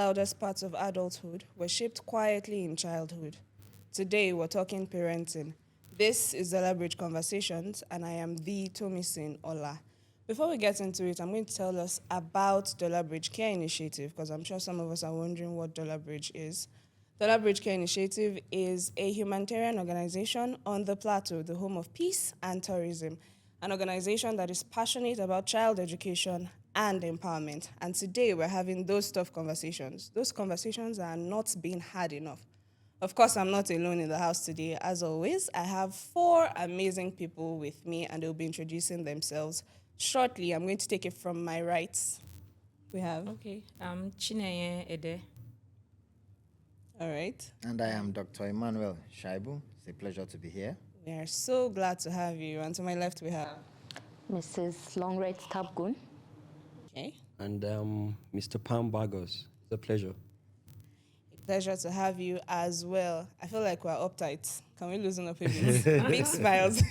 loudest parts of adulthood were shaped quietly in childhood. Today, we're talking parenting. This is the Bridge Conversations, and I am the Tomisin Ola. Before we get into it, I'm going to tell us about Dollar Bridge Care Initiative, because I'm sure some of us are wondering what Dollar Bridge is. Dollar Bridge Care Initiative is a humanitarian organization on the plateau, the home of peace and tourism, an organization that is passionate about child education and empowerment. And today we're having those tough conversations. Those conversations are not being had enough. Of course, I'm not alone in the house today. As always, I have 4 amazing people with me, and they'll be introducing themselves shortly. I'm going to take it from my right. We have... Okay, I'm Chineye Ede. All right. And I am Dr. Emmanuel Shaibu. It's a pleasure to be here. We are so glad to have you. And to my left, we have... Mrs. Longred Tapgun. Okay. And Mr. Pam Bargos. It's a pleasure. A pleasure to have you as well. I feel like we're uptight. Can we loosen up a bit? Big smiles.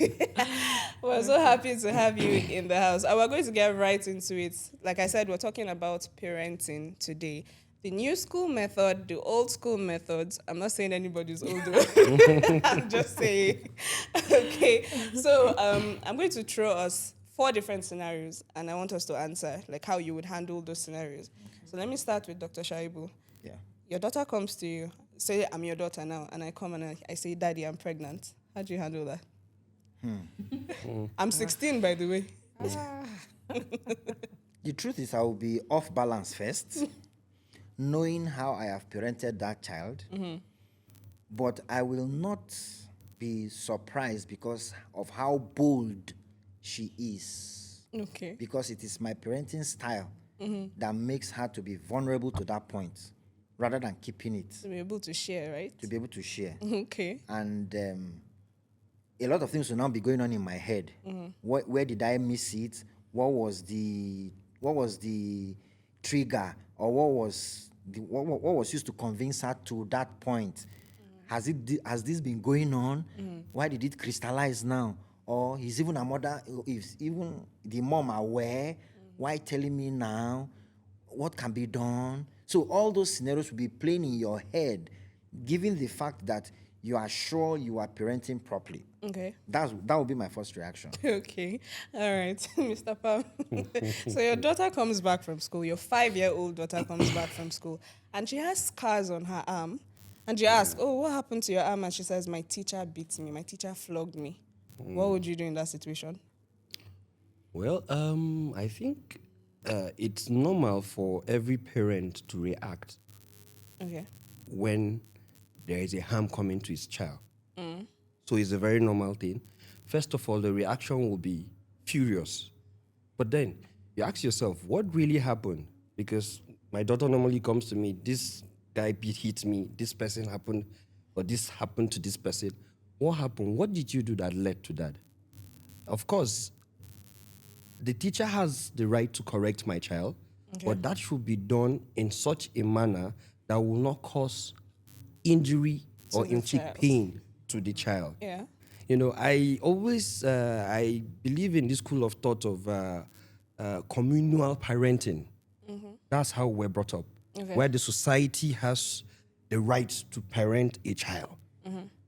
We're so happy to have you in the house. And we're going to get right into it. Like I said, we're talking about parenting today. The new school method, the old school methods. I'm not saying anybody's old. I'm just saying. Okay. So I'm going to throw us 4 different scenarios, and I want us to answer like how you would handle those scenarios. Okay. So let me start with Dr. Shaibu. Yeah. Your daughter comes to you, say I'm your daughter now, and I come and I say, Daddy, I'm pregnant. How do you handle that? I'm 16, by the way. The truth is, I will be off balance first, knowing how I have parented that child. But I will not be surprised because of how bold she is. Okay. Because it is my parenting style that makes her to be vulnerable to that point, rather than keeping it. To be able to share, right? To be able to share. Okay. And a lot of things will now be going on in my head. Where did I miss it? What was the trigger, or what was used to convince her to that point? Has this been going on? Why did it crystallize now? Or is even even the mom aware? Why telling me now? What can be done? So all those scenarios will be playing in your head, given the fact that you are sure you are parenting properly. Okay. That would be my first reaction. Okay. All right, Mr. Pam. So your daughter comes back from school, your 5-year-old daughter comes back from school, and she has scars on her arm. And you ask, oh, what happened to your arm? And she says, my teacher beat me. My teacher flogged me. What would you do in that situation? Well, I think it's normal for every parent to react when there is a harm coming to his child. So it's a very normal thing. First of all, the reaction will be furious. But then you ask yourself, what really happened? Because my daughter normally comes to me, this guy hit me, this person happened, or this happened to this person. What happened? What did you do that led to that? Of course, the teacher has the right to correct my child, but that should be done in such a manner that will not cause injury or inflict pain to the child. Yeah. You know, I always, I believe in this school of thought of communal parenting. That's how we're brought up, where the society has the right to parent a child.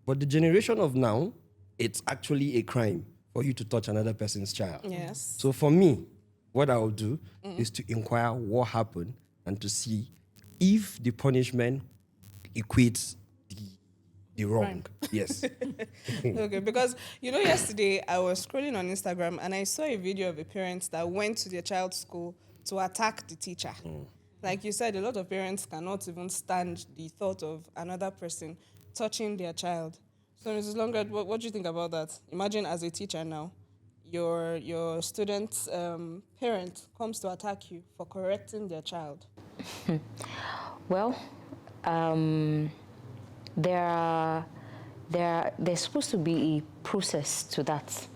But the generation of now, it's actually a crime for you to touch another person's child. Yes. So for me, what I will do is to inquire what happened and to see if the punishment equates the wrong. Yes. Okay, because, yesterday I was scrolling on Instagram and I saw a video of a parent that went to their child's school to attack the teacher. Like you said, a lot of parents cannot even stand the thought of another person touching their child. So, Mrs. Longred, what do you think about that? Imagine as a teacher now, your student's parent comes to attack you for correcting their child. Well, there's supposed to be a process to that.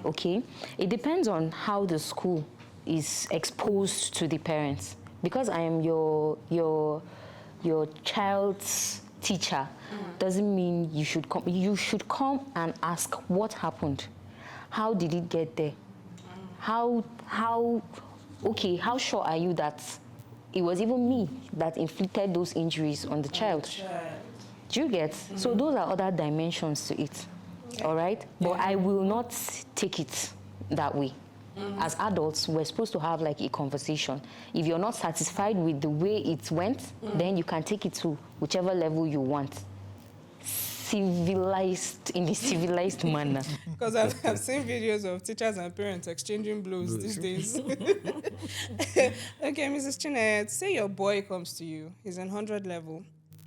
Okay, it depends on how the school is exposed to the parents. Because I am your child's teacher, doesn't mean you should come. You should come and ask what happened. How did it get there? How sure are you that it was even me that inflicted those injuries on the child. Do you get? So those are other dimensions to it. All right? But I will not take it that way. As adults, we're supposed to have like a conversation. If you're not satisfied with the way it went, then you can take it to whichever level you want. Civilized, in a civilized manner. Because I've seen videos of teachers and parents exchanging blows these days. Okay, Mrs. Chinayet, say your boy comes to you. He's in 100 level,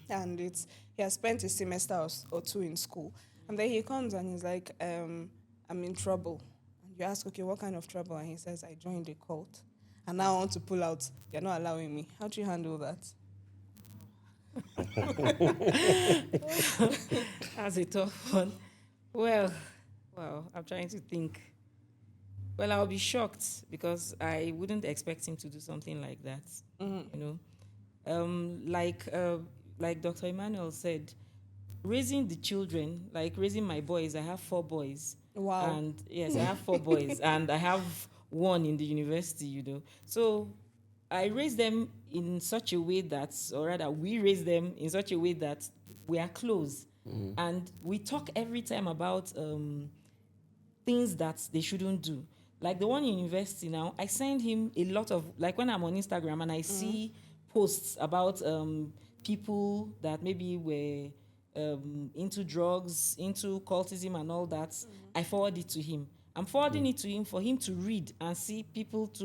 and he has spent a semester or two in school. And then he comes and he's like, I'm in trouble. And you ask, okay, what kind of trouble? And he says, I joined a cult. And now I want to pull out. You're not allowing me. How do you handle that? That's a tough one. Well, I'm trying to think. Well, I'll be shocked because I wouldn't expect him to do something like that. You know, like Dr. Emmanuel said, raising the children, like raising my boys. I have 4 boys. Wow. And yes, I have 4 boys, and I have 1 in the university. You know, so I raised them in such a way that, or rather, we raised them in such a way that we are close. And we talk every time about things that they shouldn't do. Like the one in university now, I send him a lot of, like when I'm on Instagram and I see posts about people that maybe were into drugs, into cultism and all that, I forward it to him. I'm forwarding it to him for him to read and see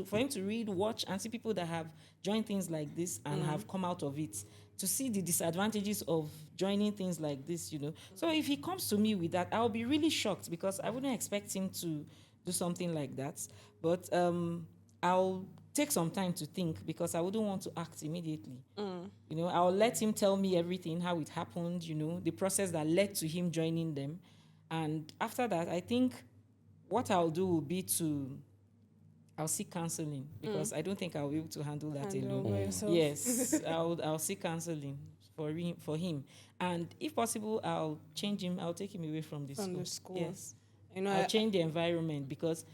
for him to read, watch, and see people that have joined things like this and have come out of it, to see the disadvantages of joining things like this, you know. So if he comes to me with that, I'll be really shocked because I wouldn't expect him to do something like that. But I'll take some time to think because I wouldn't want to act immediately. You know, I'll let him tell me everything, how it happened, you know, the process that led to him joining them. And after that, I think what I'll do will be I'll seek counseling because I don't think I'll be able to handle that alone. Yes, I'll seek counseling for him. And if possible, I'll change him. I'll take him away from the school. Yes. You know, I'll change the environment because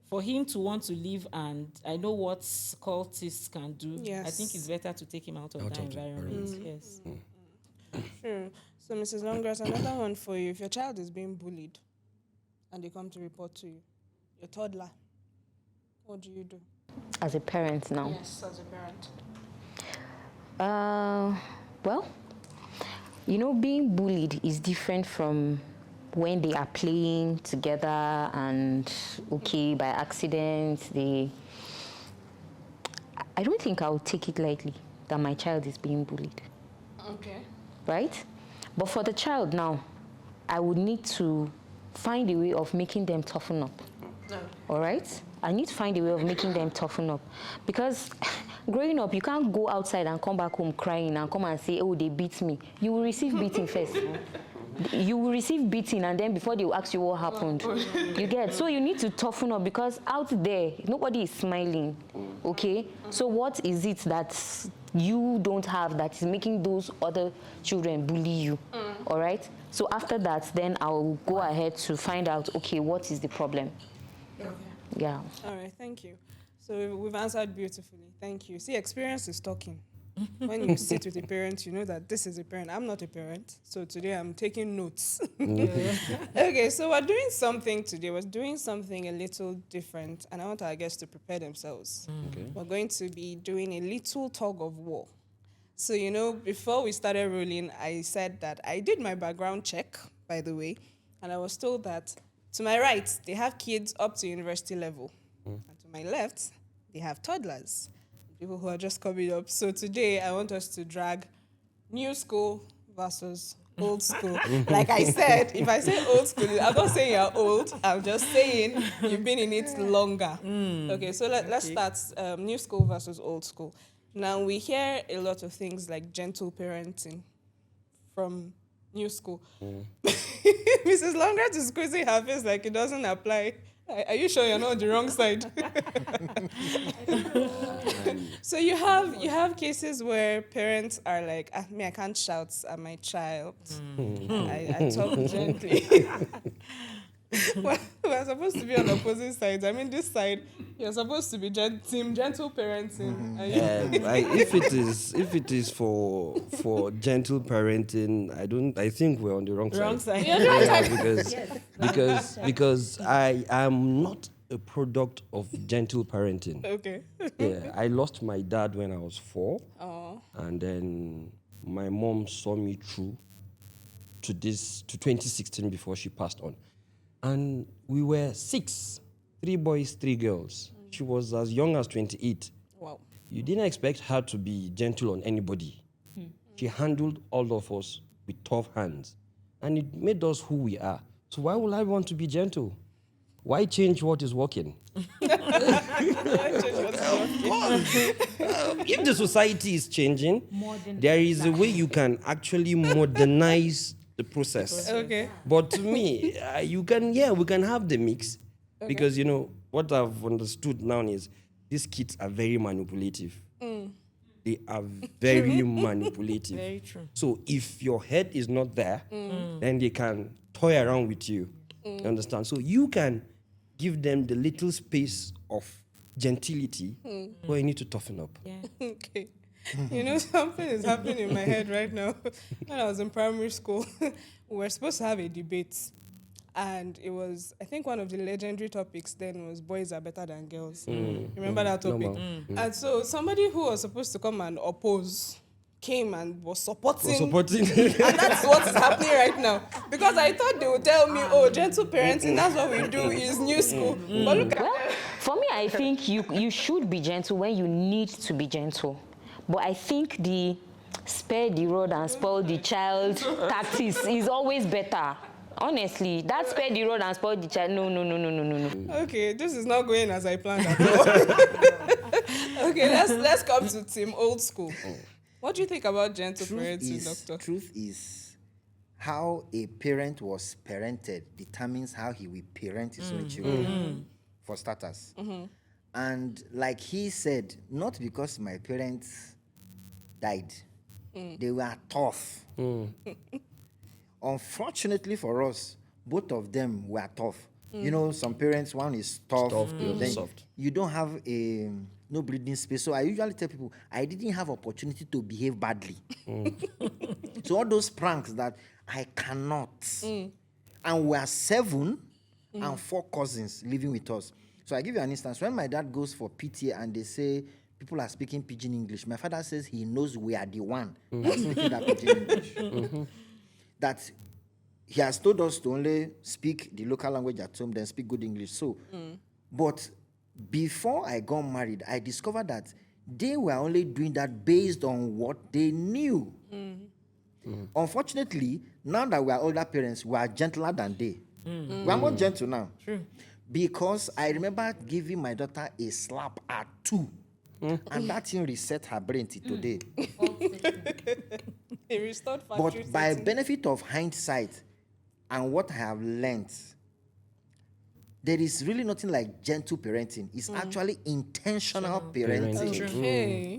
for him to want to leave, and I know what cultists can do, I think it's better to take him out of that environment. Yes. Sure. So, Mrs. Longgrass, another one for you. If your child is being bullied and they come to report to you, your toddler, what do you do? As a parent now? Yes, as a parent. Well, you know, being bullied is different from when they are playing together and, okay, by accident, I don't think I'll take it lightly that my child is being bullied. Okay. Right? But for the child now, I would need to find a way of making them toughen up. No. All right? I need to find a way of making them toughen up. Because growing up, you can't go outside and come back home crying and come and say, oh, they beat me. You will receive beating first. You will receive beating, and then before they will ask you what happened. You get? So you need to toughen up because out there, nobody is smiling. Okay? So what is it that you don't have that is making those other children bully you? All right? So after that, then I'll go ahead to find out, okay, what is the problem? Okay. Yeah. All right, thank you. So we've answered beautifully. Thank you. See, experience is talking. When you sit with a parent, you know that this is a parent. I'm not a parent, so today I'm taking notes. Okay, so we're doing something today. We're doing something a little different, and I want our guests to prepare themselves. Okay. We're going to be doing a little tug of war. So, you know, before we started rolling, I said that I did my background check, by the way, and I was told that to my right, they have kids up to university level. And to my left, they have toddlers, people who are just coming up. So today, I want us to drag new school versus old school. Like I said, if I say old school, I'm not saying you're old. I'm just saying you've been in it longer. Okay, so let's start new school versus old school. Now, we hear a lot of things like gentle parenting from new school. Mrs. Longrat is squeezing her face like it doesn't apply. Are you sure you're not on the wrong side? So you have cases where parents are like, I can't shout at my child. I talk gently. We're supposed to be on opposite sides. I mean, this side, you're supposed to be team gentle parenting. And If it is for gentle parenting, I think we're on the wrong Wrong side. side. Because I am not a product of gentle parenting. okay. Yeah, I lost my dad when I was 4, Oh. and then my mom saw me through to 2016 before she passed on, and we were 6, 3 boys, 3 girls. She was as young as 28. Wow. You didn't expect her to be gentle on anybody. She handled all of us with tough hands, and it made us who we are. So why would I want to be gentle? Why change what is working? If the society is changing, there is a way you can actually modernize the process. Okay. But to me, we can have the mix, because what I've understood now is these kids are very manipulative. They are very manipulative. Very true. So if your head is not there, then they can toy around with you. You understand? So you can give them the little space of gentility, but you need to toughen up. Yeah. Okay. Something is happening in my head right now. When I was in primary school, we were supposed to have a debate. And it was, I think one of the legendary topics then was boys are better than girls. Remember that topic? And so somebody who was supposed to come and oppose came and was supporting. And that's what's happening right now. Because I thought they would tell me, gentle parenting, that's what we do, is new school. But look at Well, for me, I think you should be gentle when you need to be gentle. But I think the spare the rod and spoil the child tactics is always better. Honestly, that spare the rod and spoil the child. No. Okay, this is not going as I planned at all. Okay, let's come to Team Old School. What do you think about gentle parenting, Doctor? Truth is, how a parent was parented determines how he will parent his own children, for starters. And like he said, not because my parents died, they were tough. Unfortunately for us, both of them were tough. Some parents, one is tough, then soft. you don't have no breathing space. So I usually tell people, I didn't have opportunity to behave badly. So all those pranks that I cannot. And we are 7 and 4 cousins living with us. So I give you an instance. When my dad goes for PTA and they say people are speaking pidgin English, my father says he knows we are the one that's speaking that pidgin English. That he has told us to only speak the local language at home, then speak good English. So, but before I got married, I discovered that they were only doing that based on what they knew. Unfortunately, now that we are older parents, we are gentler than they. We are more gentle now. True. Because I remember giving my daughter a slap at 2. And that thing reset her brain till today. It restored But by benefit of hindsight and what I have learned, there is really nothing like gentle parenting. It's actually intentional parenting. Okay.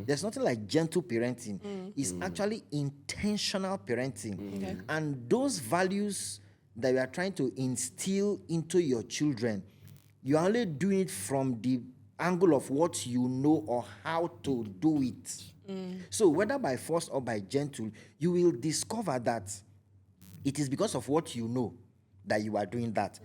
There's nothing like gentle parenting. It's actually intentional parenting. Okay. And those values that you are trying to instill into your children, you are only doing it from the angle of what you know or how to do it. So whether by force or by gentle, you will discover that it is because of what you know that you are doing that.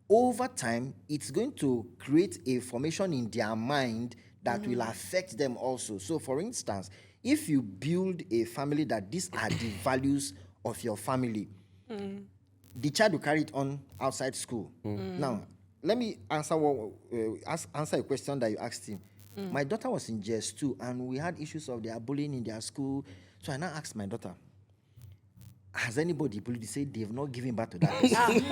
Over time, it's going to create a formation in their mind that will affect them also. So for instance, if you build a family that these are the values of your family, the child will carry it on outside school. Now, let me answer answer a question that you asked him. My daughter was in GS2 and we had issues of their bullying in their school. So I now asked my daughter, has anybody bullied? They say they've not given birth to that person.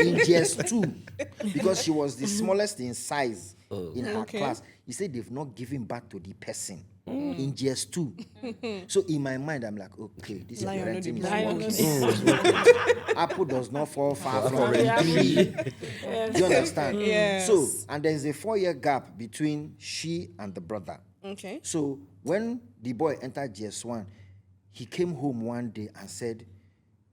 In GS2, because she was the smallest in size in her class. He said they've not given birth to the person in GS2. So in my mind, I'm like, okay, this is parenting is working. Apple does not fall far from the tree. Do you understand? Yes. So, and there's a 4-year gap between she and the brother. Okay. So when the boy entered GS1, he came home one day and said,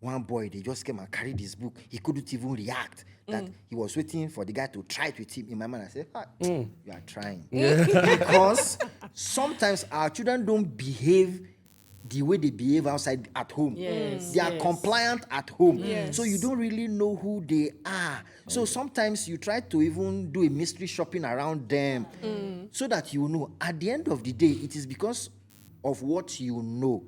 one boy, they just came and carried his book. He couldn't even react. That he was waiting for the guy to try it with him. In my mind, I said, you are trying. Because sometimes our children don't behave the way they behave outside at home. Yes, They are yes. compliant at home. Yes. So you don't really know who they are. So sometimes you try to even do a mystery shopping around them so that you know. At the end of the day, it is because of what you know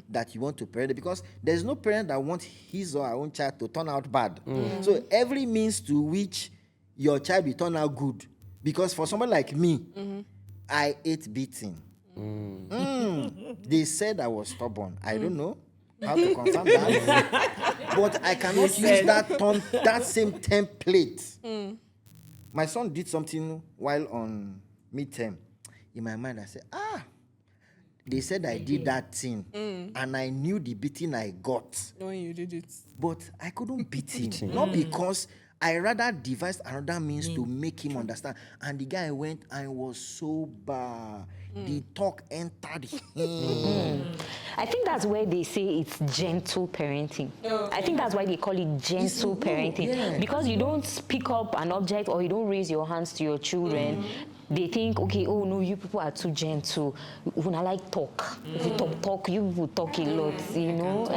that you want to parent, because there's no parent that wants his or her own child to turn out bad. So every means to which your child will turn out good, because for someone like me, I ate beating. They said I was stubborn. I don't know how to confirm that, but I cannot use that same template. My son did something while on midterm. In my mind, I said, they said I did that thing, and I knew the beating I got, When you did it. but I couldn't beat him. Not because I rather devised another means to make him understand. And the guy went and was sober. The talk entered him. I think that's where they say it's gentle parenting. I think that's why they call it gentle parenting. Because you don't pick up an object or you don't raise your hands to your children. They think, okay, oh no, you people are too gentle. When I like talk, if you talk, you people talk a lot, you know. So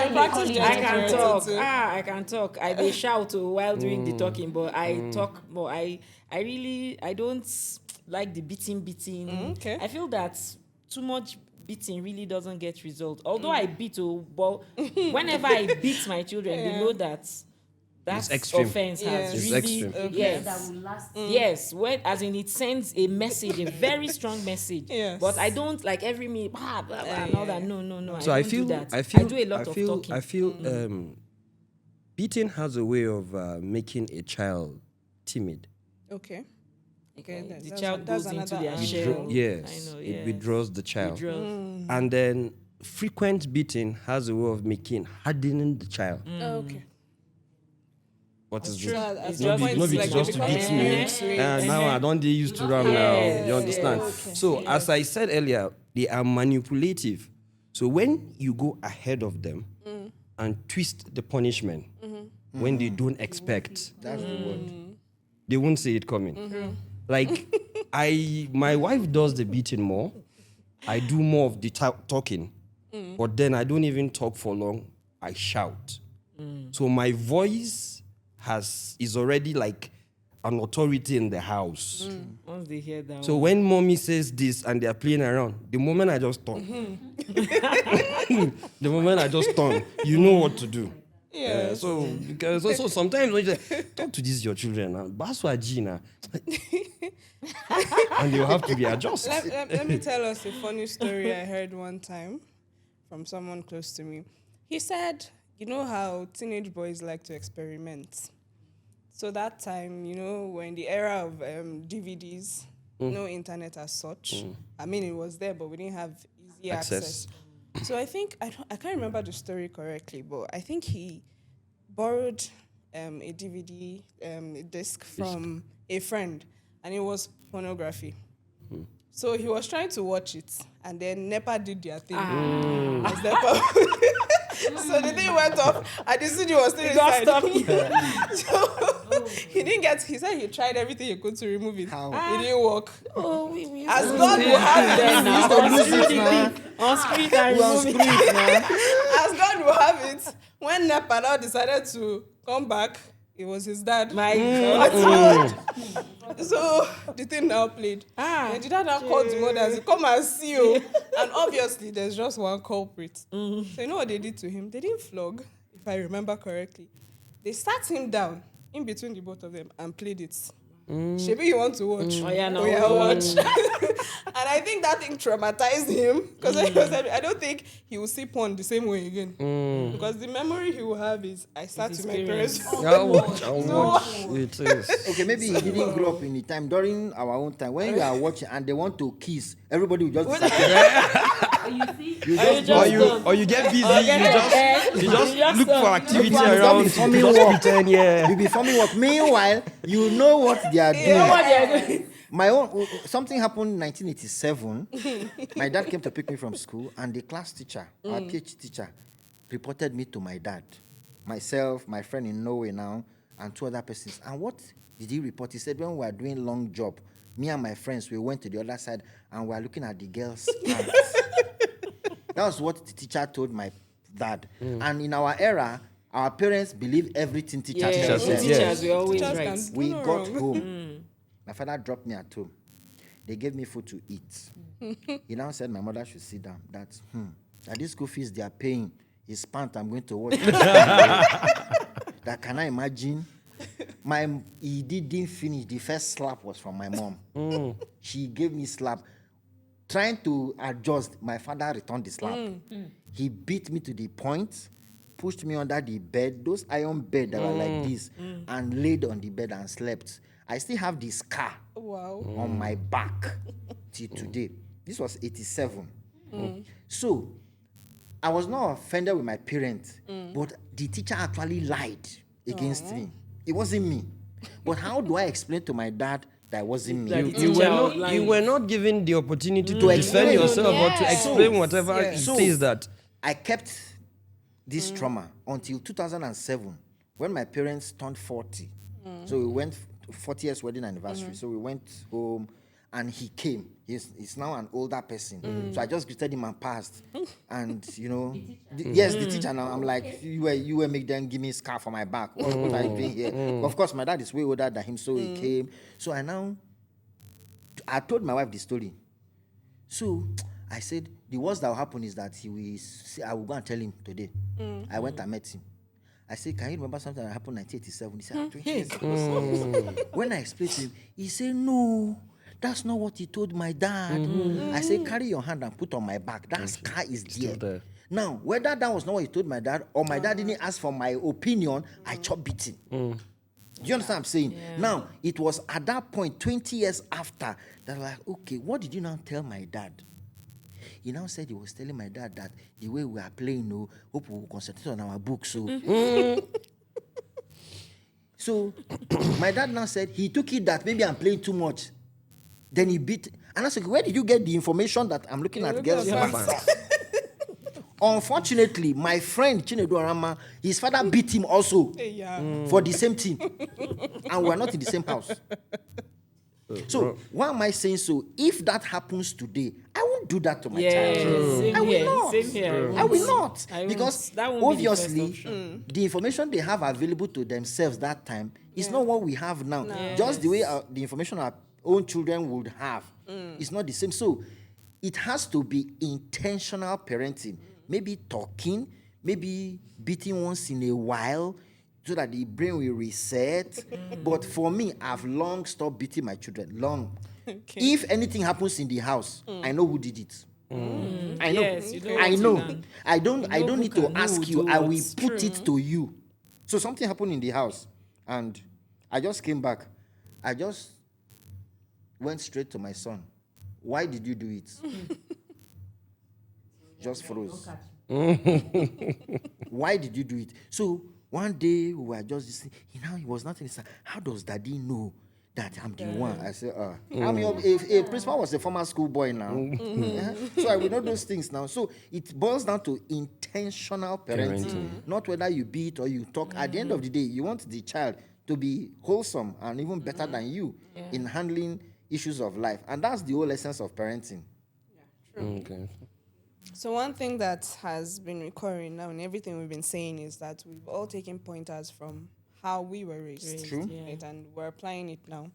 in practice, I can talk. too. I can talk. I may shout while doing the talking, but I talk more. I don't like the beating. Okay. I feel that too much beating really doesn't get result. Although I beat, but whenever I beat my children, they know that It's that extreme. offense has It's really extreme. yes. Yes, when as in it sends a message, a very strong message. Yes. But I don't like every minute blah, blah, blah, and all that. No. So I I don't feel, do that. I feel, I do a lot of talking. I feel, beating has a way of making a child timid. Okay. Okay. The that's- child that's goes into another their angle. shell. Yes, I know, it yes. withdraws the child. Withdraws. And then frequent beating has a way of hardening the child. Okay. What is True. this? At It's some just- point, No be like just they to become beat me. used to it. Now I don't they used to ram now. Yes, You understand? yes. So as I said earlier, they are manipulative. So when you go ahead of them and twist the punishment when they don't expect, That's the word. they won't see it coming. Like my wife does the beating more. I do more of the talking, but then I don't even talk for long. I shout. So my voice is already like an authority in the house. Once they hear that, So when mommy says this and they are playing around, the moment I just turn, you know what to do. Yes. So sometimes when you say, talk to these your children, Baswa Gina, and you have to be adjusted. Let me tell us a funny story I heard one time from someone close to me. He said, you know how teenage boys like to experiment. So that time, we're in the era of DVDs, no internet as such. I mean, it was there, but we didn't have easy access. So I think, I can't remember the story correctly, but I think he borrowed a DVD disc from a friend, and it was pornography. So he was trying to watch it, and then NEPA did their thing. As NEPA. So the thing went off, and the CD was still inside. So he said he tried everything he could to remove it. How? It didn't work. we As God will have it, used to lose it now. on screen and We on remove it. screen now. as God will have it, when NEPA now decided to come back, it was his dad. My God. So the thing now played. And the dad now called the mothers, come and see you. And obviously there's just one culprit. So you know what they did to him? They didn't flog, if I remember correctly. They sat him down in between the both of them and played it. Shebi, you want to watch? Oh, yeah, no. Watch. And I think that thing traumatized him because I don't think he will see porn the same way again. Because the memory he will have is, I sat with my parents. I'll watch. It is. Okay, maybe he didn't grow up in the time during our own time when you are watching and they want to kiss, everybody will just disappear. Or you get busy, you just look for activity around. Just be Just forming pretend, yeah. You be forming work. Meanwhile, you know what they are doing. What they are doing. My own something happened in 1987. My dad came to pick me from school, and the class teacher, our PhD teacher, reported me to my dad. Myself, my friend in Norway now, and 2 other persons. And what did he report? He said when we were doing long job, me and my friends, we went to the other side and we were looking at the girls' pants. That was what the teacher told my dad. And in our era, our parents believe everything teachers tell them. Teachers were always Teachers right. can- We No got wrong. home. My father dropped me at home. They gave me food to eat. He now said my mother should sit down. That this school fees they are paying is pant I'm going to watch. That can I imagine? He didn't finish. The first slap was from my mom. She gave me slap. Trying to adjust, my father returned the slap. He beat me to the point, pushed me under the bed, those iron bed that were like this, and laid on the bed and slept. I still have the scar Wow. on my back till today. This was 87. So I was not offended with my parents, but the teacher actually lied against me. It wasn't me. But how do I explain to my dad that it wasn't me? That You were not given the opportunity to To defend explain. yourself or to Yes. explain whatever it So- is that. I kept this trauma until 2007 when my parents turned 40. So we went 40 years wedding anniversary. So we went home and he came. He's now an older person. So I just greeted him and passed. And you know, the teacher now. I'm like, you were make them give me a scarf on my back. What are you doing here? Of course, my dad is way older than him, so he came. So I told my wife the story. So I said, the worst that will happen is that he will say, I will go and tell him today. I went and met him. I said, can you remember something that happened in 1987? He said, 20 years ago. When I explained to him, he said, no, that's not what he told my dad. I said, carry your hand and put on my back. That scar is there. there. Now, whether that was not what he told my dad or my dad didn't ask for my opinion, I chopped beating. Do you understand what I'm saying? Now, it was at that point, 20 years after, that like, okay, what did you now tell my dad? He now said he was telling my dad that the way we are playing, hope we will concentrate on our books. So my dad now said he took it that maybe I'm playing too much. Then he beat. And I said, where did you get the information that I'm looking at girls' pants? Unfortunately, my friend Chinedu Arama, his father beat him also for the same thing. And we're not in the same house. So why am I saying so? If that happens today, I won't do that to my child. Same I will here. not. Same here. I will not. I won't. Because That won't be the first obviously, option. the information they have available to themselves that time is not what we have now. Just the way the information our own children would have is not the same. So it has to be intentional parenting. Maybe talking, maybe beating once in a while, so that the brain will reset. But for me, I've long stopped beating my children. Long. If anything happens in the house, I know who did it. I know. Yes, you know I what know. you done. I don't. You I know don't who need to can- who ask will you. do I will what. put it to you. So something happened in the house, and I just came back. I just went straight to my son. Why did you do it? Just froze. Why did you do it? So one day we were just listening. He was not listening. How does daddy know that I'm the one? I said, a principal was a former school boy now. So I will know those things now. So it boils down to intentional parenting. Not whether you beat or you talk. At the end of the day, you want the child to be wholesome and even better than you in handling issues of life. And that's the whole essence of parenting. Okay. So one thing that has been recurring now in everything we've been saying is that we've all taken pointers from how we were raised. True. Right? And we're applying it now.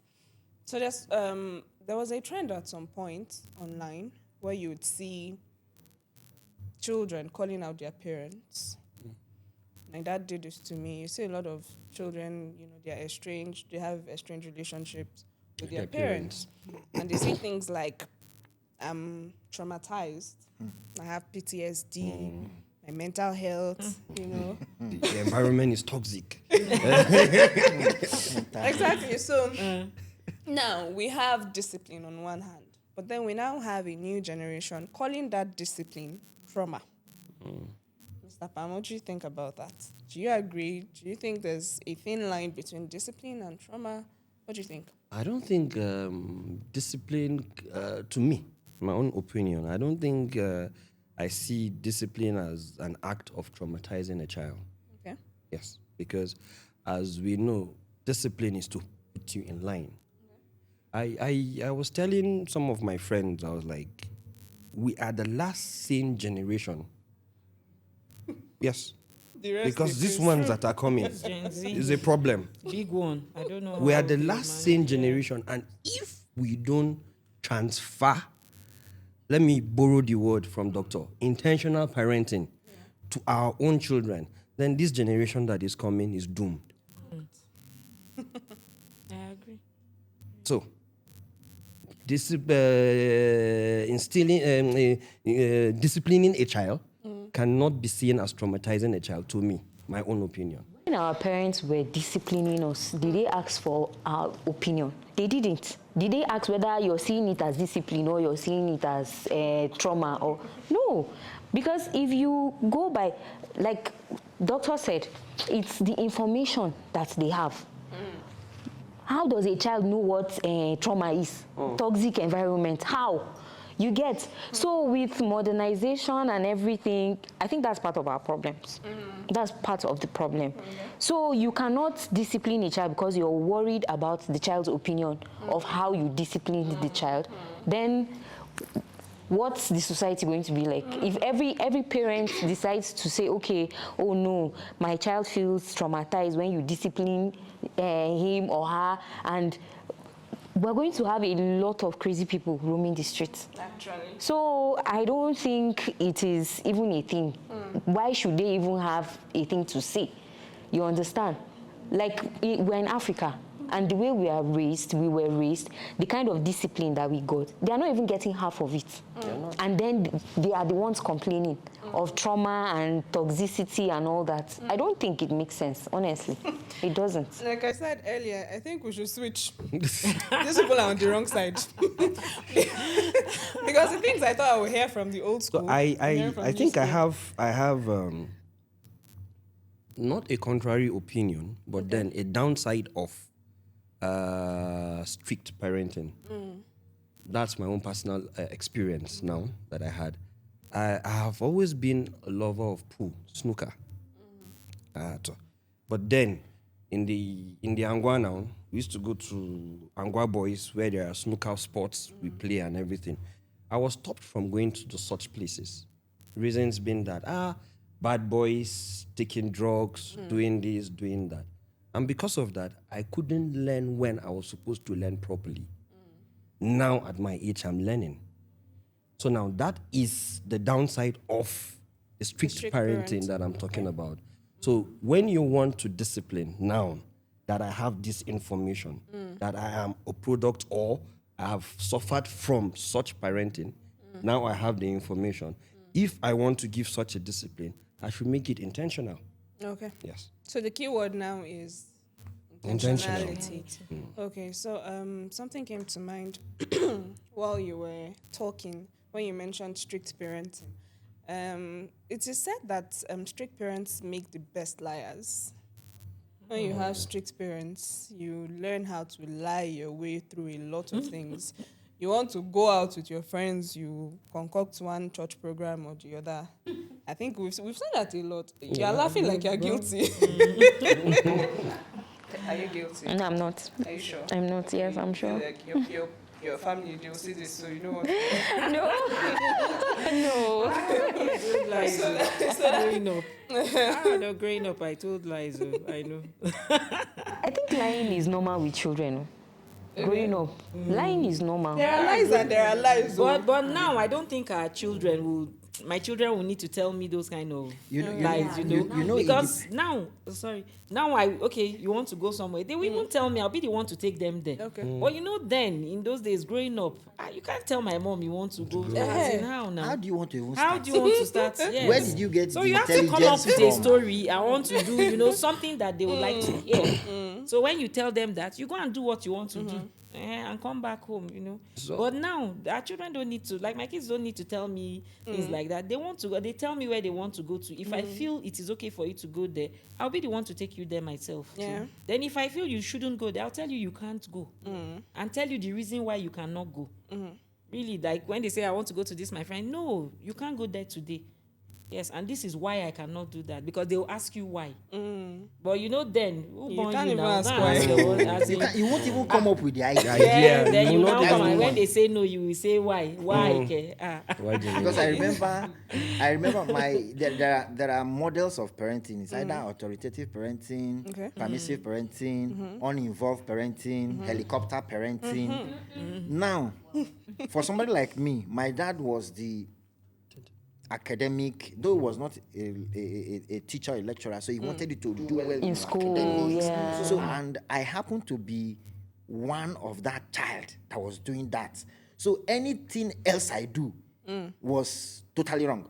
So there was a trend at some point online where you would see children calling out their parents. My dad did this to me. You see a lot of children, they're estranged, they have estranged relationships with their parents. And they say things like, I'm traumatized, I have PTSD, my mental health, The environment is toxic. Exactly. So now we have discipline on one hand, but then we now have a new generation calling that discipline trauma. Mr. Pam, what do you think about that? Do you agree? Do you think there's a thin line between discipline and trauma? What do you think? I don't think discipline, to me, my own opinion, I don't think I see discipline as an act of traumatizing a child. Okay. Yes, because as we know, discipline is to put you in line. I was telling some of my friends, I was like, we are the last sane generation. Yes. Because these ones that are coming Gen Z. is a problem. Big one. I don't know. We how are the they last sane manage it. generation, and if we don't transfer, let me borrow the word from Doctor, intentional parenting to our own children, then this generation that is coming is doomed. I agree. So, disciplining a child cannot be seen as traumatizing a child, to me, my own opinion. When our parents were disciplining us, did they ask for our opinion? They didn't. Did they ask whether you're seeing it as discipline or you're seeing it as trauma? Or no, because if you go by, like doctor said, it's the information that they have. How does a child know what trauma is? Toxic environment. How? You get? So with modernization and everything, I think that's part of our problems. That's part of the problem. So you cannot discipline a child because you're worried about the child's opinion of how you discipline the child. Then what's the society going to be like? If every parent decides to say, okay, oh no, my child feels traumatized when you discipline him or her, and we're going to have a lot of crazy people roaming the streets. Actually. So I don't think it is even a thing. Why should they even have a thing to say? You understand? Like we're in Africa, and the way we were raised, the kind of discipline that we got, they are not even getting half of it. And then they are the ones complaining of trauma and toxicity and all that. I don't think it makes sense, honestly. It doesn't. Like I said earlier, I think we should switch. These people are on the wrong side. Because the things I thought I would hear from the old school. So I'm hearing from I new think I school. have not a contrary opinion, but then a downside of strict parenting. That's my own personal experience now that I had. I have always been a lover of pool, snooker. But then, in the Angwa now, we used to go to Angwa Boys where there are snooker sports, we play and everything. I was stopped from going to such places. Reasons being that, bad boys, taking drugs, doing this, doing that. And because of that, I couldn't learn when I was supposed to learn properly. Now, at my age, I'm learning. So now that is the downside of the strict parenting that I'm talking about. So when you want to discipline, now that I have this information, that I am a product or I have suffered from such parenting, now I have the information. If I want to give such a discipline, I should make it intentional. Okay. Yes. So the key word now is Intentional. intentionality. Okay, so something came to mind while you were talking when you mentioned strict parenting. It is said that strict parents make the best liars. When you have strict parents, you learn how to lie your way through a lot of things. You want to go out with your friends, you concoct one church program or the other. I think we've seen that a lot. You're laughing like you're guilty. Are you guilty? No, I'm not. Are you sure? I'm not. Yes, I'm Feel sure. like your family, they'll see this, so you know what. No. Lies. Growing up. No, growing up, I told lies. I know. I think lying is normal with children. Growing up, lying is normal. There are lies and there are lies. But now I don't think my children will need to tell me those kind of lies, you know because now you want to go somewhere, they will even tell me, I'll be the one to take them there. Okay. But then in those days growing up, you can't tell my mom you want to go. As in, how now? How do you want to even How start? do you want to start? Yes. Where did you get So the you have to come up intelligence with a from? story. I want to do, something that they would like to hear. So when you tell them that, you go and do what you want to do. and come back home, So- But now our children don't need to, like my kids don't need to tell me things like that. They want to go, they tell me where they want to go to. If I feel it is okay for you to go there, I'll be the one to take you there myself. Yeah. Then if I feel you shouldn't go there, I'll tell you can't go. And tell you the reason why you cannot go. Really, like when they say I want to go to this, my friend, no, you can't go there today. Yes, and this is why I cannot do that, because they will ask you why. But then who You born can't you even now? ask Go why. and ask your own- as You, in- you won't even come up with the idea. yeah, then you you will now not come even and when want. they say no, you will say why? Why? Okay. Why do you Because I remember there are models of parenting. It's either authoritative parenting, Okay. permissive parenting, uninvolved parenting, helicopter parenting. Now, for somebody like me, my dad was the academic, though he was not a teacher, a lecturer, so he wanted you to do well in your school, academics. yeah. So, and I happened to be one of that child that was doing that. So anything else I do was totally wrong.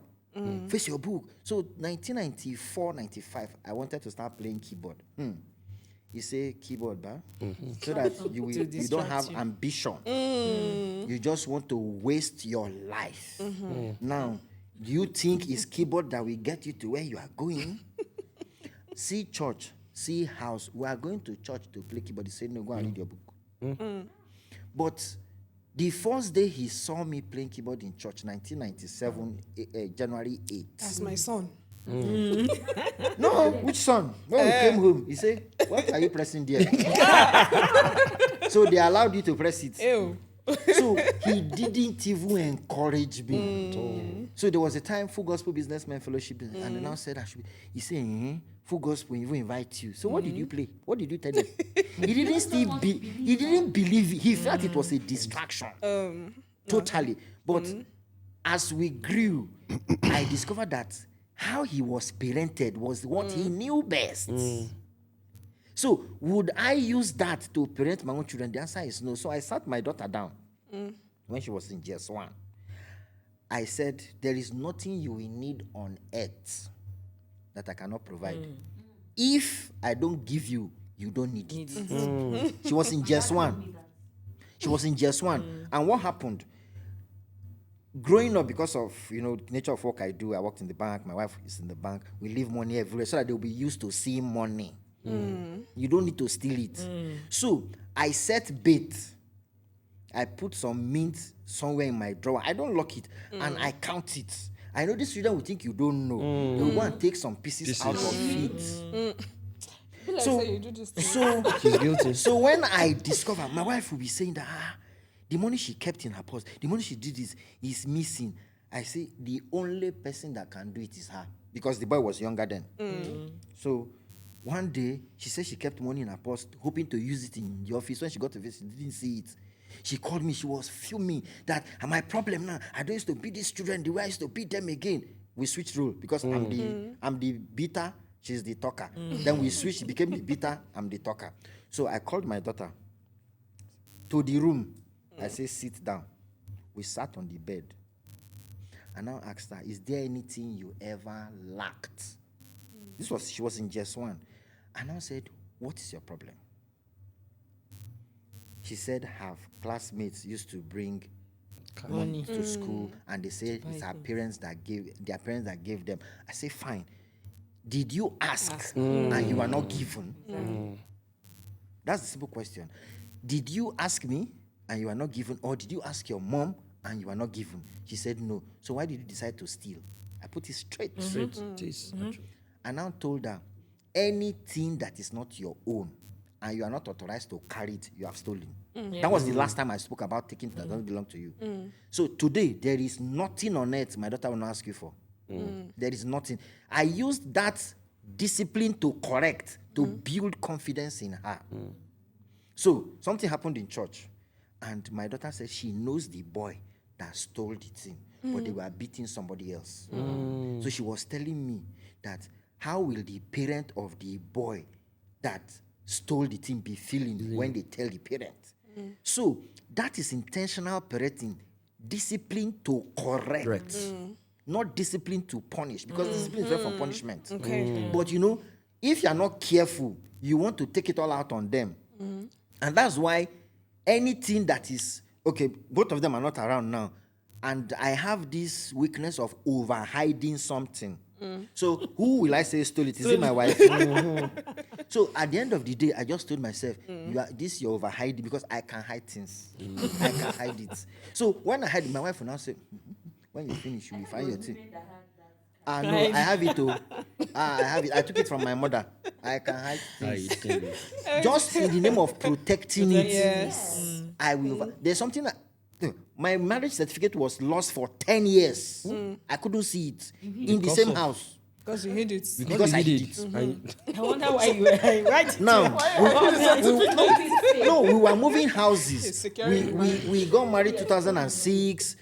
Face your book. So 1994, 95, I wanted to start playing keyboard. You say keyboard, ba? So that you don't distract have you. ambition. You just want to waste your life. Now, do you think it's keyboard that will get you to where you are going? See church, see house. We are going to church to play keyboard. He said, no, go and read your book. But the first day he saw me playing keyboard in church, 1997, January 8th. That's my son. No, which son? When we came home, he said, what are you pressing there? So they allowed you to press it. Ew. So he didn't even encourage me at all. So there was a time Full Gospel Businessman Fellowship, and they now said I should be. He said, Full Gospel, we even invite you. So what did you play? What did you tell them? He didn't believe it. He felt it was a distraction. Totally. But as we grew, I discovered that how he was parented was what he knew best. So would I use that to parent my own children? The answer is no. So I sat my daughter down when she was in GS1. I said, there is nothing you will need on earth that I cannot provide. If I don't give you, you don't need it. She was in GS1. She was in GS1. And what happened? Growing up, because of nature of work I do, I worked in the bank, my wife is in the bank, we leave money everywhere so that they'll be used to seeing money. You don't need to steal it. So I set bait. I put some mint somewhere in my drawer. I don't lock it and I count it. I know these children will think you don't know. They will go and take some pieces out of it. Feel like So- say you do this thing. So She's guilty. So when I discover, my wife will be saying that the money she kept in her purse, the money she did this is missing. I say the only person that can do it is her, because the boy was younger then. So one day she said she kept money in her purse, hoping to use it in the office. When she got to visit, she didn't see it. She called me. She was fuming that my problem now. I don't used to beat these children the way I used to beat them again. We switched role because I'm the beater. She's the talker. Then we switched. She became the beater. I'm the talker. So I called my daughter to the room. I say, sit down. We sat on the bed. I now asked her, is there anything you ever lacked? She was in just one. I now said, what is your problem? She said her classmates used to bring money to school, and they said it's her parents that gave them. I say, fine. Did you ask and you are not given? That's the simple question. Did you ask me and you are not given, or did you ask your mom and you are not given? She said no. So why did you decide to steal? I put it straight. This. I now told her, anything that is not your own and you are not authorized to carry it, you have stolen. That was the last time I spoke about taking that doesn't belong to you. So today, there is nothing on earth my daughter will not ask you for. There is nothing. I used that discipline to correct, to build confidence in her. So something happened in church, and my daughter said she knows the boy that stole the thing, but they were beating somebody else. So she was telling me that how will the parent of the boy that stole the thing be feeling when they tell the parent? So that is intentional parenting, discipline to correct. Not discipline to punish, because discipline is different from punishment. Okay. But if you are not careful, you want to take it all out on them. And that's why anything that is okay, both of them are not around now, and I have this weakness of over hiding something. So who will I say stole it? Is it my wife? So at the end of the day, I just told myself, you're over hiding because I can hide things. I can hide it. So when I hide it, my wife will now say, when you finish, you will find your thing. No, I have it too. I have it. I took it from my mother. I can hide things. Just in the name of protecting it. Yes. I will. There's something that my marriage certificate was lost for 10 years. I couldn't see it in the same house. Because you hid it. Because I hid it. I wonder why you were right. Now, no, we were moving houses. Security. We got married 2006.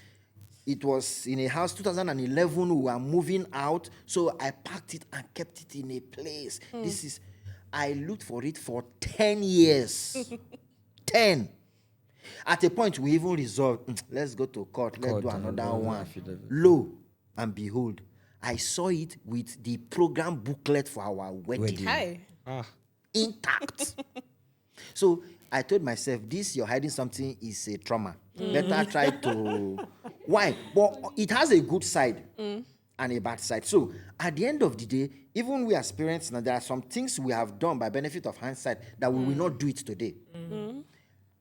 It was in a house 2011. We were moving out, so I packed it and kept it in a place. I looked for it for 10 years. 10. At a point, we even resolved, let's go to court, let's do another one. Lo and behold, I saw it with the program booklet for our wedding. Hi. Intact. So I told myself, you're hiding something is a trauma. Better try to... Why? But it has a good side and a bad side. So at the end of the day, even we as parents, now there are some things we have done by benefit of hindsight that we will not do it today.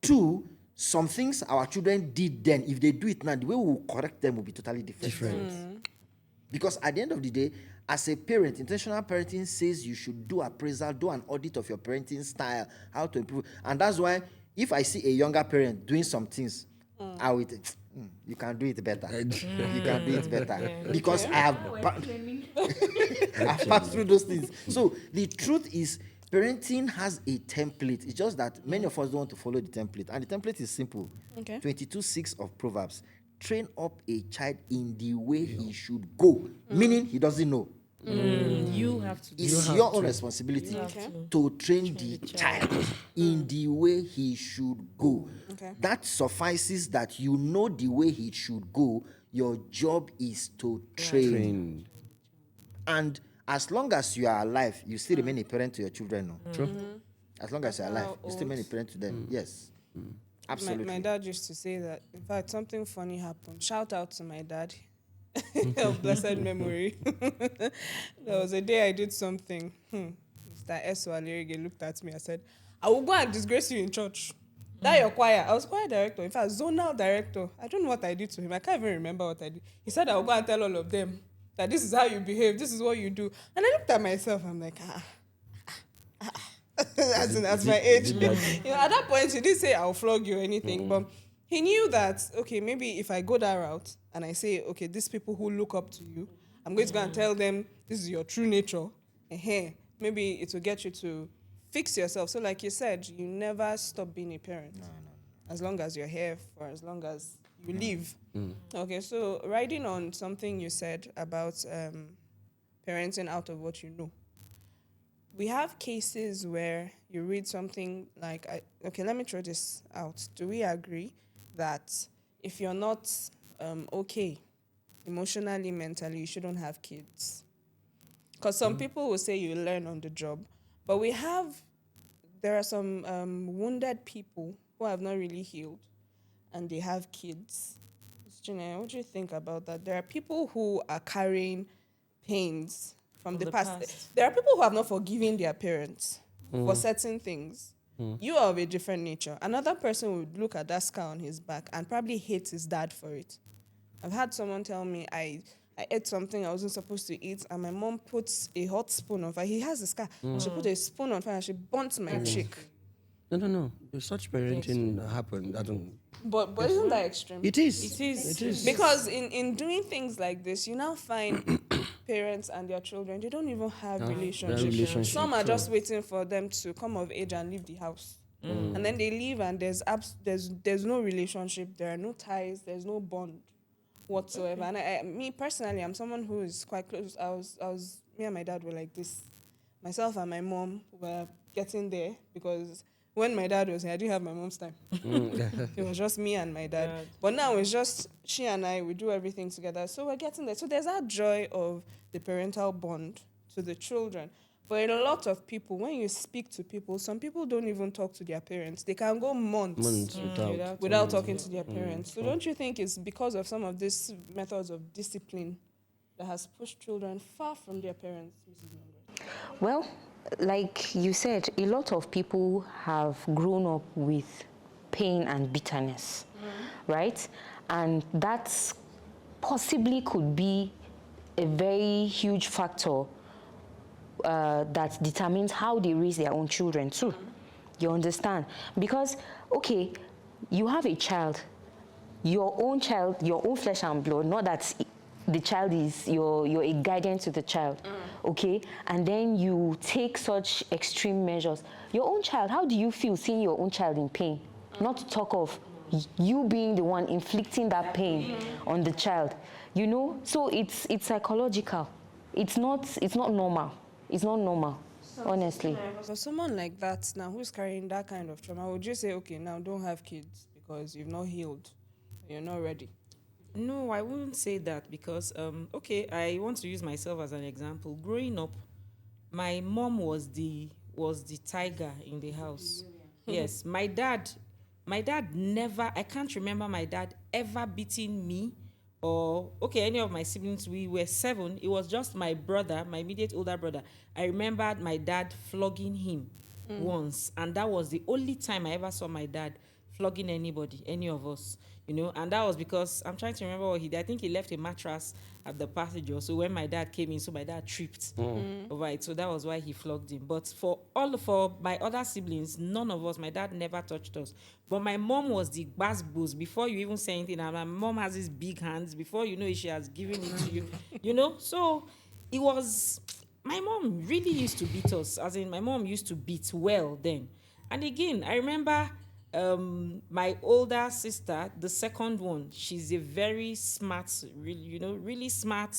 2, some things our children did then, if they do it now, the way we will correct them will be totally different. Because at the end of the day, as a parent, intentional parenting says you should do appraisal, do an audit of your parenting style, how to improve. And that's why if I see a younger parent doing some things, I will think, you can do it better. You can do it better. Because I have I've passed through those things. So the truth is, parenting has a template. It's just that many of us don't want to follow the template. And the template is simple. Okay. 22:6 of Proverbs. Train up a child in the way he should go. Meaning he doesn't know. You have to do It's your own responsibility to train the child in the way he should go. Okay. That suffices that you know the way he should go. Your job is to train. And as long as you are alive, you still remain a parent to your children. No? True. As long as you're alive, you still remain a parent to them. Yes. Absolutely. My dad used to say that. In fact, something funny happened. Shout out to my dad. Of blessed memory. There was a day I did something. Mr. S. Walerige looked at me and said, I will go and disgrace you in church. That your choir. I was choir director. In fact, zonal director. I don't know what I did to him. I can't even remember what I did. He said, I will go and tell all of them that this is how you behave. This is what you do. And I looked at myself. I'm like, as my age. At that point, he didn't say I'll flog you or anything, but he knew that, okay, maybe if I go that route and I say, okay, these people who look up to you, I'm going to go and tell them this is your true nature. Maybe it will get you to fix yourself. So like you said, you never stop being a parent. No. As long as you're here, for as long as you live. Okay, so riding on something you said about parenting out of what you know. We have cases where you read something like, okay, let me throw this out. Do we agree that if you're not okay emotionally, mentally, you shouldn't have kids? Because some people will say you learn on the job, but there are some wounded people who have not really healed and they have kids. Gina, what do you think about that? There are people who are carrying pains from the past. There are people who have not forgiven their parents for certain things. You are of a different nature. Another person would look at that scar on his back and probably hate his dad for it. I've had someone tell me I ate something I wasn't supposed to eat, and my mom puts a hot spoon on fire. He has a scar. She put a spoon on fire and she burnt my cheek. No. Such parenting happened. I don't. But isn't that extreme? It is. Because in doing things like this, you now find parents and their children, they don't even have relationships. Some are just waiting for them to come of age and leave the house. And then they leave and there's no relationship, there are no ties, there's no bond whatsoever. And me personally, I'm someone who is quite close. Me and my dad were like this. Myself and my mom were getting there because when my dad was here, I didn't have my mom's time. It was just me and my dad. But now it's just she and I, we do everything together. So we're getting there. So there's that joy of the parental bond to the children. But in a lot of people, when you speak to people, some people don't even talk to their parents. They can go months without talking to their parents. So don't you think it's because of some of these methods of discipline that has pushed children far from their parents, Mrs. Numbers? Well, like you said, a lot of people have grown up with pain and bitterness, right? And that possibly could be a very huge factor that determines how they raise their own children too. You understand? Because, okay, you have a child, your own flesh and blood, not that the child is, you're a guardian to the child, okay? And then you take such extreme measures. Your own child, how do you feel seeing your own child in pain? Not to talk of you being the one inflicting that pain on the child, you know? So it's psychological. It's not normal. It's not normal, honestly. For someone like that now who's carrying that kind of trauma, would you say, okay, now don't have kids because you've not healed, you're not ready? No, I wouldn't say that because, okay, I want to use myself as an example. Growing up, my mom was the tiger in the house. Yes, my dad never, I can't remember my dad ever beating me or, okay, any of my siblings. We were 7. It was just my brother, my immediate older brother. I remembered my dad flogging him once, and that was the only time I ever saw my dad flogging anybody, any of us, you know. And that was because I'm trying to remember what he did. I think he left a mattress at the passenger. So when my dad came in, so my dad tripped over it. So that was why he flogged him. But for my other siblings, none of us, my dad never touched us. But my mom was the bass boost. Before you even say anything, and my mom has these big hands. Before you know it, she has given it to you, you know. So it was, my mom really used to beat us. As in, my mom used to beat well then. And again, I remember my older sister, the second one, she's a very smart, really smart,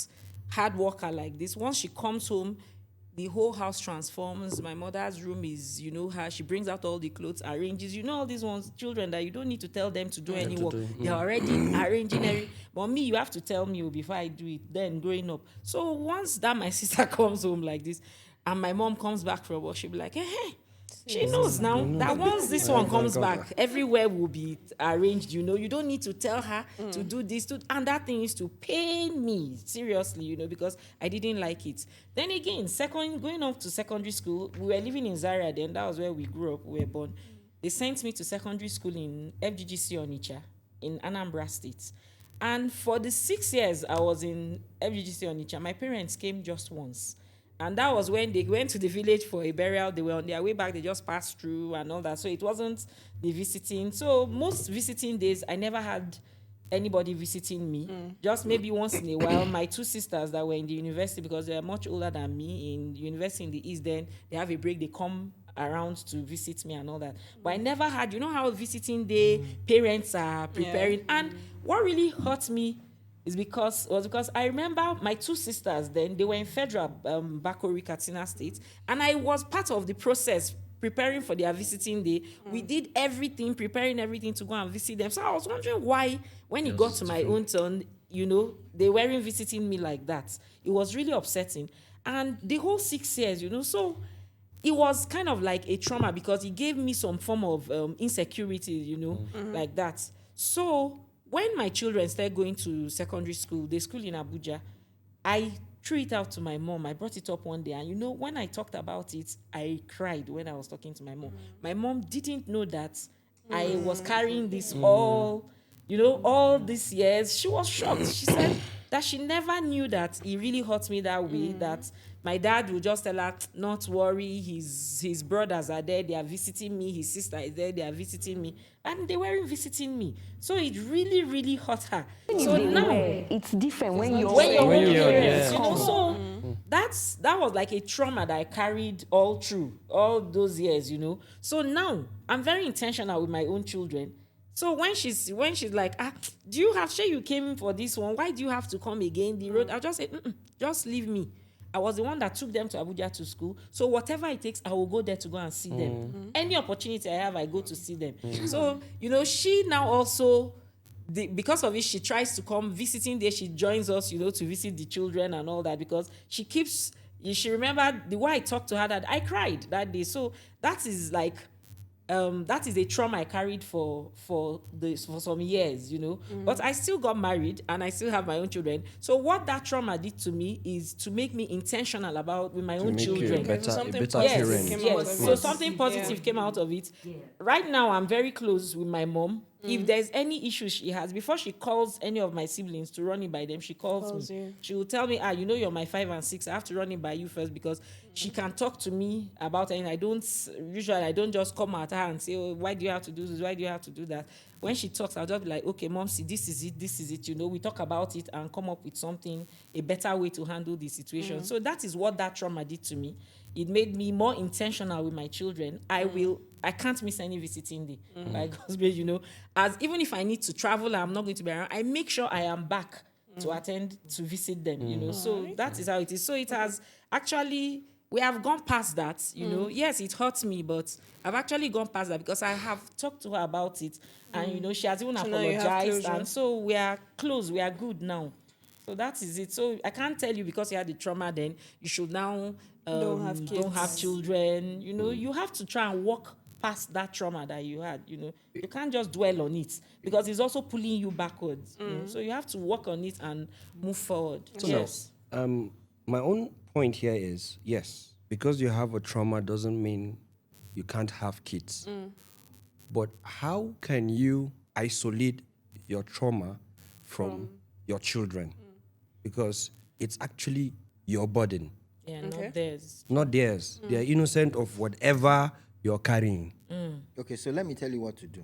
hard worker like this. Once she comes home, the whole house transforms. My mother's room is, her. She brings out all the clothes, arranges. You know all these ones, children that you don't need to tell them to do any work. They're already arranging every. But me, you have to tell me before I do it. Then growing up, so once that my sister comes home like this, and my mom comes back from work, she'll be like, hey. She knows now that once this one comes back, everywhere will be arranged. You don't need to tell her to do this. And that thing used to pain me, seriously, because I didn't like it. Then again, going off to secondary school, we were living in Zaria then. That was where we grew up, we were born. They sent me to secondary school in FGGC Onitsha, in Anambra State. And for the 6 years I was in FGGC Onitsha, my parents came just once. And that was when they went to the village for a burial. They were on their way back. They just passed through and all that. So it wasn't the visiting. So most visiting days, I never had anybody visiting me. Just maybe once in a while. My 2 sisters that were in the university, because they are much older than me, in university in the East, then they have a break. They come around to visit me and all that. But I never had, how visiting day parents are preparing. Yeah. And what really hurt me was because I remember my 2 sisters then, they were in Federal Bakori, Katsina State, and I was part of the process preparing for their visiting day. We did everything, preparing everything to go and visit them. So I was wondering why, when it got to my own turn, they weren't visiting me like that. It was really upsetting. And the whole 6 years, so it was kind of like a trauma because it gave me some form of insecurity, like that. So when my children started going to secondary school, they school in Abuja, I threw it out to my mom. I brought it up one day. And when I talked about it, I cried when I was talking to my mom. My mom didn't know that I was carrying this all these years. She was shocked. She said that she never knew that it really hurt me that way, that my dad would just tell her, not worry, his brothers are there, they are visiting me, his sister is there, they are visiting me. And they weren't visiting me. So it really, really hurt her. So now it's different when you're parents, So that was like a trauma that I carried all through all those years, So now I'm very intentional with my own children. So when she's like, do you have, you came for this one? Why do you have to come again? The road, I'll just say, just leave me. I was the one that took them to Abuja to school. So whatever it takes, I will go there to go and see them. Any opportunity I have, I go to see them. So, she now also, because of it, she tries to come visiting there. She joins us, to visit the children and all that, because she keeps she remembered the way I talked to her that I cried that day. So that is like, that is a trauma I carried for some years, you know. But I still got married and I still have my own children. So what that trauma did to me is to make me intentional about with my own make you children. a better something parent. positive came out of So it. something positive came out of it. Right now, I'm very close with my mom. If there's any issues she has, before she calls any of my siblings to run it by them, she calls me. you. She will tell me, you know, you're my 5 and 6. I have to run it by you first because she can talk to me about anything. I don't just come at her and say, oh, why do you have to do this? Why do you have to do that? When she talks, I'll just be like, okay, mom, see, this is it. You know, we talk about it and come up with something, a better way to handle the situation. So that is what that trauma did to me. It made me more intentional with my children. I can't miss any visiting day. By God's grace, you know, as even if I need to travel, I'm not going to be around. I make sure I am back to attend to visit them. You know, so that is how it is. So it has actually, we have gone past that. You know, yes, it hurts me, but I've actually gone past that because I have talked to her about it, and you know, she has even So now you have apologized, closure. and so we are close. We are good now. So that is it. So I can't tell you because you had the trauma, then you should now Don't have don't have kids. children. You know, you have to try and walk past that trauma that you had. You know, you can't just dwell on it because it's also pulling you backwards. You know? So you have to work on it and move forward. Yes. My own point here is, yes, because you have a trauma doesn't mean you can't have kids. But how can you isolate your trauma from your children? Because it's actually your burden, Yeah, Okay. not theirs. not theirs. They are innocent of whatever you're carrying. Okay, so let me tell you what to do.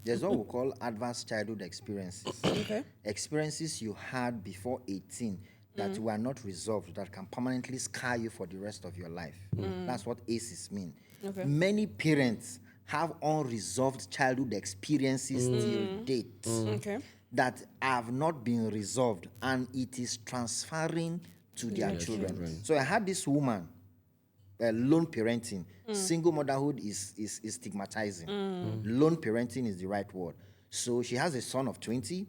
There's what we call advanced childhood experiences. Okay. Experiences you had before 18 that were not resolved, that can permanently scar you for the rest of your life. That's what ACEs mean. Okay. Many parents have unresolved childhood experiences till date Okay. that have not been resolved, and it is transferring to their children. So I had this woman, lone parenting. Single motherhood is stigmatizing. Lone parenting is the right word. So she has a son of 20,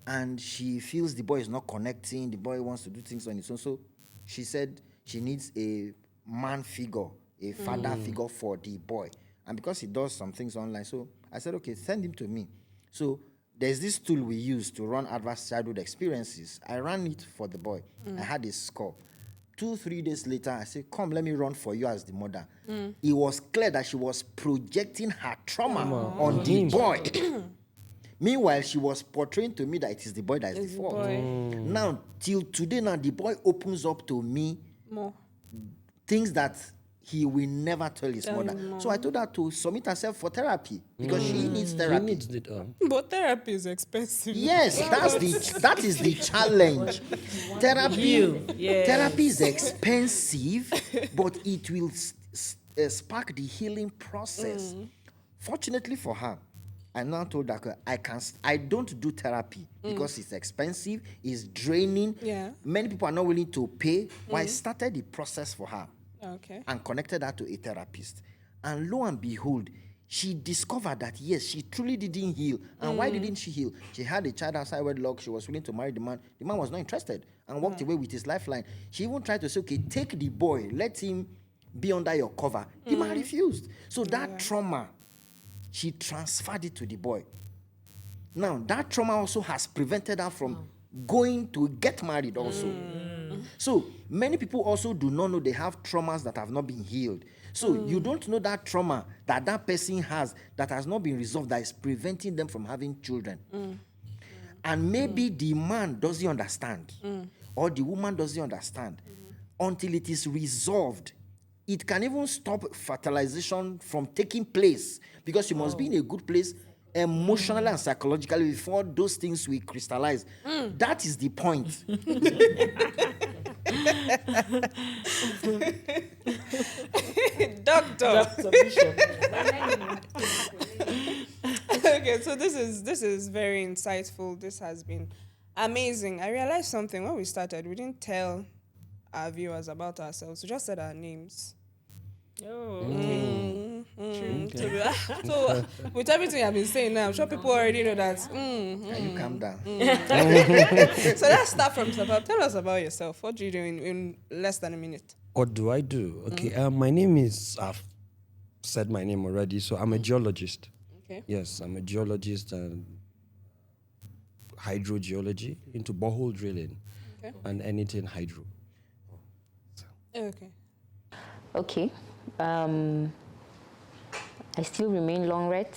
and she feels the boy is not connecting. The boy wants to do things on his own. So she said she needs a man figure, a father figure for the boy. And because he does some things online, so I said, okay, send him to me. So there's this tool we use to run advanced childhood experiences. I ran it for the boy. I had a score. 2-3 days later, I said, come, let me run for you as the mother. It was clear that she was projecting her trauma on the boy. Meanwhile, she was portraying to me that it is the boy that is the fault. Now, till today, now the boy opens up to me More. things that he will never tell his mother. So I told her to submit herself for therapy because she needs He therapy. needs it. But therapy is expensive. Yes, that is the challenge. Therapy is expensive, but it will spark the healing process. Fortunately for her, I now told her I don't do therapy because it's expensive, it's draining. Yeah. Many people are not willing to pay. Well, I started the process for her Okay. and connected her to a therapist. And lo and behold, she discovered that, yes, she truly didn't heal. And why didn't she heal? She had a child outside wedlock. She was willing to marry the man. The man was not interested and walked away with his lifeline. She even tried to say, okay, take the boy. Let him be under your cover. The man refused. So that trauma, she transferred it to the boy. Now, that trauma also has prevented her from going to get married also. So many people also do not know they have traumas that have not been healed. So you don't know that trauma that that person has that has not been resolved, that is preventing them from having children. And maybe the man doesn't understand or the woman doesn't understand until it is resolved. It can even stop fertilization from taking place because you must be in a good place emotionally and psychologically before those things will crystallize. That is the point. Doctor. Bishop. Okay, so this is very insightful. This has been amazing. I realized something when we started. We didn't tell our viewers about ourselves. We just said our names. So with everything I've been saying now, I'm sure people already know that. Can you calm down? So let's start from Sabab. Tell us about yourself. What do you do in less than a minute? What do I do? Okay, my name is, I've said my name already, so I'm a geologist. Okay. Yes, I'm a geologist and hydrogeology, into borehole drilling Okay. and anything hydro. Okay. Okay. I still remain Longret,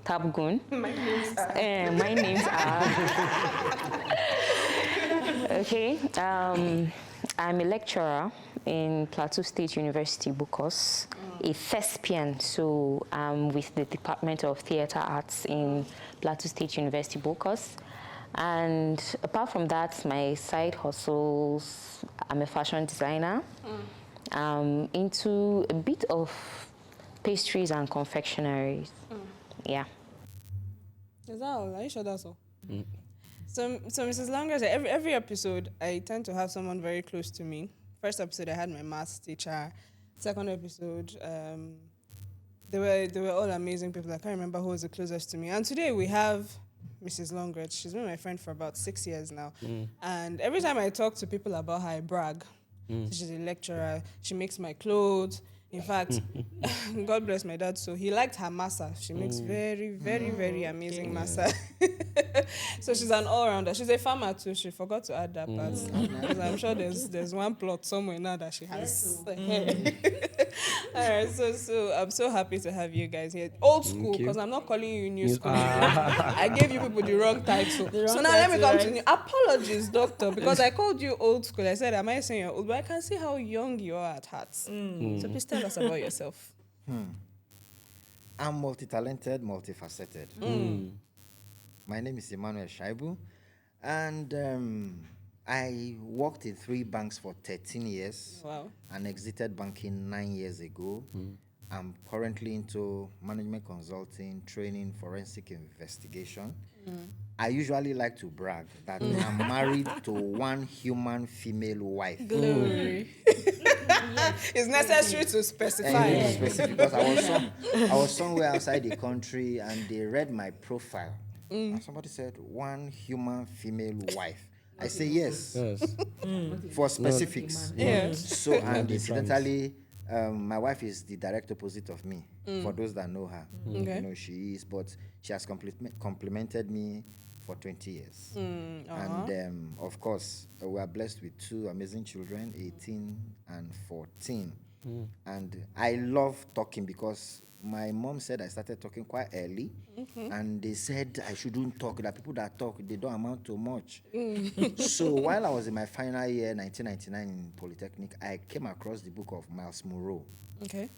Tabgun. My names are. Okay. I'm a lecturer in Plateau State University, Bukos, a thespian. So I'm with the Department of Theatre Arts in Plateau State University, Bukos. And apart from that, my side hustles, I'm a fashion designer. Into a bit of pastries and confectionaries. Yeah. Is that all? Are you sure that's all? So Mrs. Longer, every episode, I tend to have someone very close to me. First episode, I had my maths teacher. Second episode, they were all amazing people. I can't remember who was the closest to me. And today we have Mrs. Longred. She's been my friend for about 6 years now. And every time I talk to people about her, I brag. So she's a lecturer. She makes my clothes. In fact, God bless my dad. So he liked her masa. She makes very, very, very amazing masa. So she's an all-rounder. She's a farmer too. She forgot to add that part. Because I'm sure there's one plot somewhere now that she has. All right. So I'm so happy to have you guys here. Old school, because I'm not calling you new school. I gave you people the wrong title. So now let me come to you. Apologies, doctor, because I called you old school. I said, am I saying you're old? But I can see how young you are at heart. So please tell us about yourself. I'm multi-talented, multifaceted. My name is Emmanuel Shaibu, and I worked in 3 banks for 13 years. Wow. And exited banking 9 years ago. I'm currently into management consulting, training, forensic investigation. I usually like to brag that I'm married to one human female wife. Glory. It's necessary to specify. Because I was somewhere outside the country and they read my profile. And somebody said, one human female wife. I say yes. For specifics. So, and incidentally, my wife is the direct opposite of me. For those that know her, Okay. you know she is, but she has complimented me for 20 years. And of course, we are blessed with 2 amazing children, 18 and 14. And I love talking because my mom said I started talking quite early, and they said I shouldn't talk, that people that talk, they don't amount to much. So while I was in my final year, 1999 in Polytechnic, I came across the book of Miles Monroe. Okay.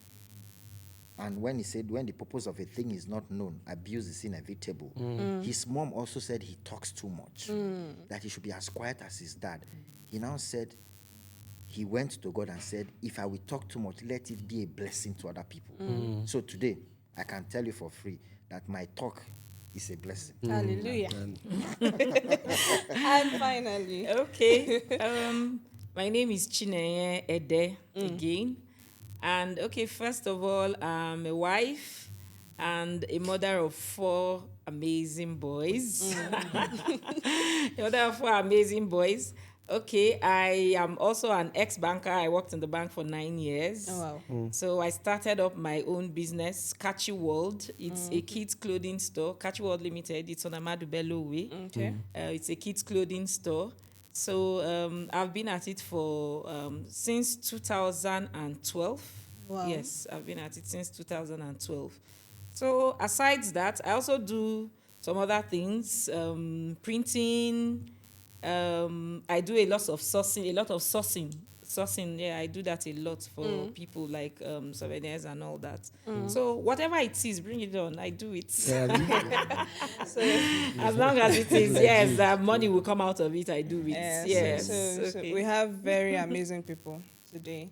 And when he said, when the purpose of a thing is not known, abuse is inevitable. His mom also said he talks too much, that he should be as quiet as his dad. He now said, he went to God and said, if I will talk too much, let it be a blessing to other people. So today, I can tell you for free that my talk is a blessing. Hallelujah. And finally. Okay. My name is Chinenye Ede again. And okay, first of all, I'm a wife and a mother of 4 amazing boys. A mother of 4 amazing boys. Okay, I am also an ex-banker. I worked in the bank for 9 years. Oh, wow. So I started up my own business, Catchy World. It's a kids clothing store, Catchy World Limited. It's on Amadu Bello Way. Okay. It's a kids clothing store. So I've been at it for since 2012. Wow. Yes, I've been at it since 2012. So aside that, I also do some other things, printing. I do a lot of sourcing. Yeah, I do that a lot for people like souvenirs and all that. So whatever it is, bring it on. I do it. So, As long as it is, yes, that money will come out of it. I do it. Yes. So we have very amazing people today.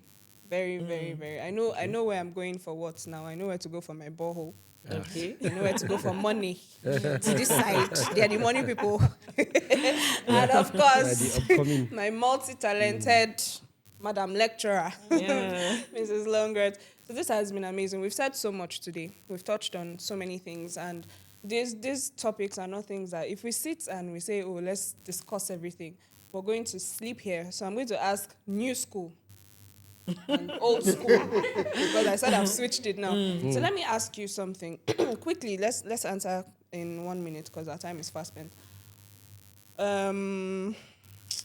Very, very, very. I know where I'm going for what now. I know where to go for my borehole. Okay. I know where to go for money. To this side, they are the money people. And of course, my multi-talented Madam Lecturer, Mrs. Longred. So this has been amazing. We've said so much today. We've touched on so many things, and these topics are not things that if we sit and we say, oh, let's discuss everything, we're going to sleep here. So I'm going to ask new school. and old school. But I said I've switched it now. So let me ask you something quickly. Let's answer in 1 minute because our time is fast spent.